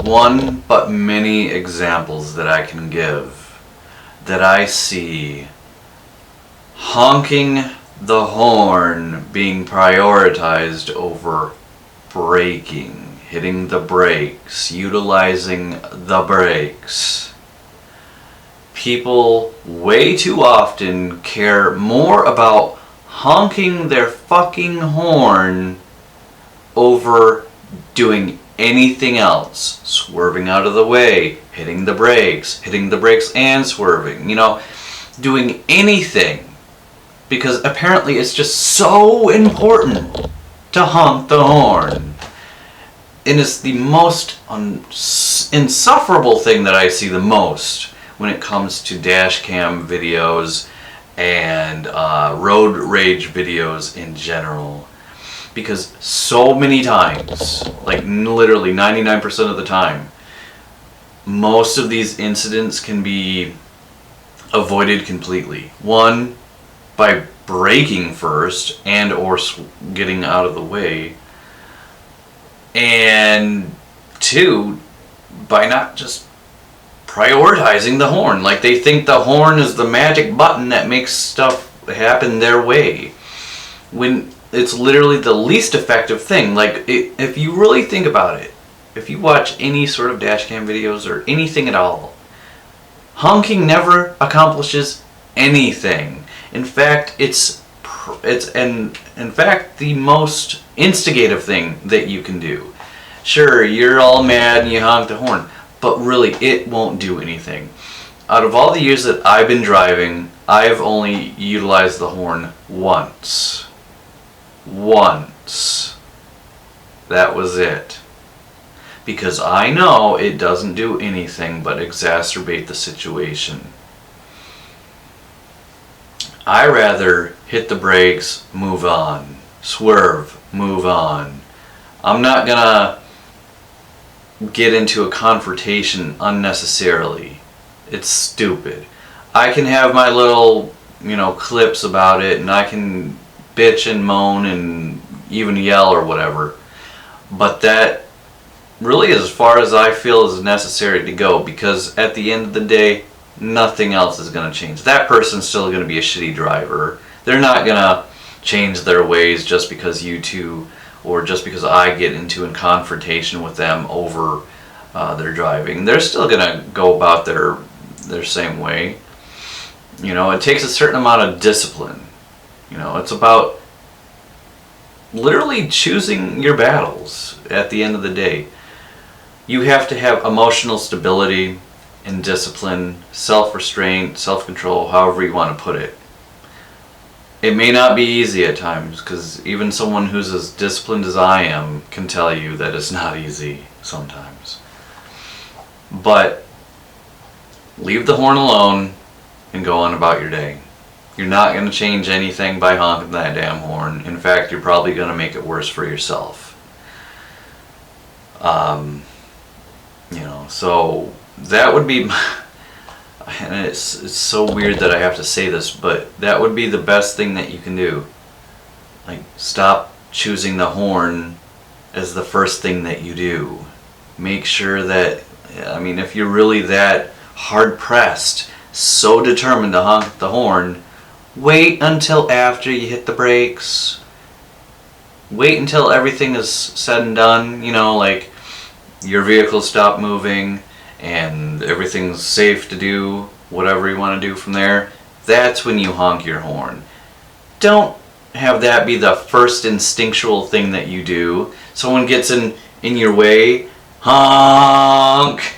one but many examples that I can give that I see honking the horn being prioritized over braking, hitting the brakes, utilizing the brakes. People way too often care more about honking their fucking horn over doing anything else. Swerving out of the way, hitting the brakes and swerving, doing anything. Because apparently it's just so important to honk the horn. And it's the most insufferable thing that I see the most when it comes to dash cam videos and road rage videos in general. Because so many times, like literally 99% of the time, most of these incidents can be avoided completely. One, by braking first and or getting out of the way. And two, by not just prioritizing the horn. Like they think the horn is the magic button that makes stuff happen their way. When it's literally the least effective thing. Like if you really think about it, if you watch any sort of dash cam videos or anything at all, honking never accomplishes anything. In fact, it's the most instigative thing that you can do. Sure, you're all mad and you honk the horn, but really it won't do anything. Out of all the years that I've been driving, I've only utilized the horn once. That was it. Because I know it doesn't do anything but exacerbate the situation. I rather hit the brakes, move on. Swerve, move on. I'm not gonna get into a confrontation unnecessarily. It's stupid. I can have my little, clips about it, and I can bitch and moan and even yell or whatever. But that really is as far as I feel is necessary to go, because at the end of the day, nothing else is going to change. That person's still going to be a shitty driver. They're not going to change their ways just because you two, or just because I get into a confrontation with them over their driving. They're still going to go about their same way. It takes a certain amount of discipline. It's about literally choosing your battles at the end of the day. You have to have emotional stability and discipline, self-restraint, self-control, however you want to put it. It may not be easy at times, because even someone who's as disciplined as I am can tell you that it's not easy sometimes. But leave the horn alone and go on about your day. You're not going to change anything by honking that damn horn. In fact, you're probably going to make it worse for yourself. So that would be, and it's so weird that I have to say this, but that would be the best thing that you can do. Like, stop choosing the horn as the first thing that you do. Make sure that, if you're really that hard pressed, so determined to honk the horn, wait until after you hit the brakes. Wait until everything is said and done, like your vehicle stopped moving and everything's safe to do whatever you want to do from there. That's when you honk your horn. Don't have that be the first instinctual thing that you do. Someone gets in your way, honk.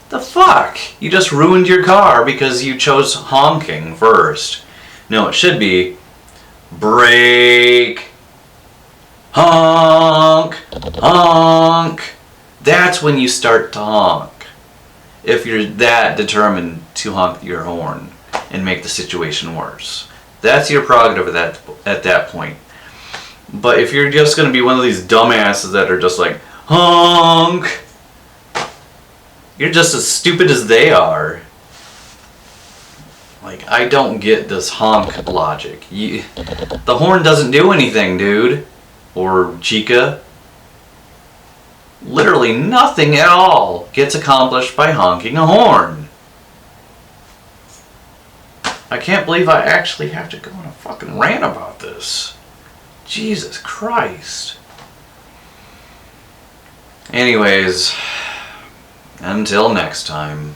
The fuck? You just ruined your car because you chose honking first. No, it should be brake, honk, honk. That's when you start to honk. If you're that determined to honk your horn and make the situation worse. That's your prerogative at that point. But if you're just going to be one of these dumbasses that are just like, honk, you're just as stupid as they are. Like, I don't get this honk logic. The horn doesn't do anything, dude. Or chica. Literally nothing at all gets accomplished by honking a horn. I can't believe I actually have to go on a fucking rant about this. Jesus Christ. Anyways, until next time.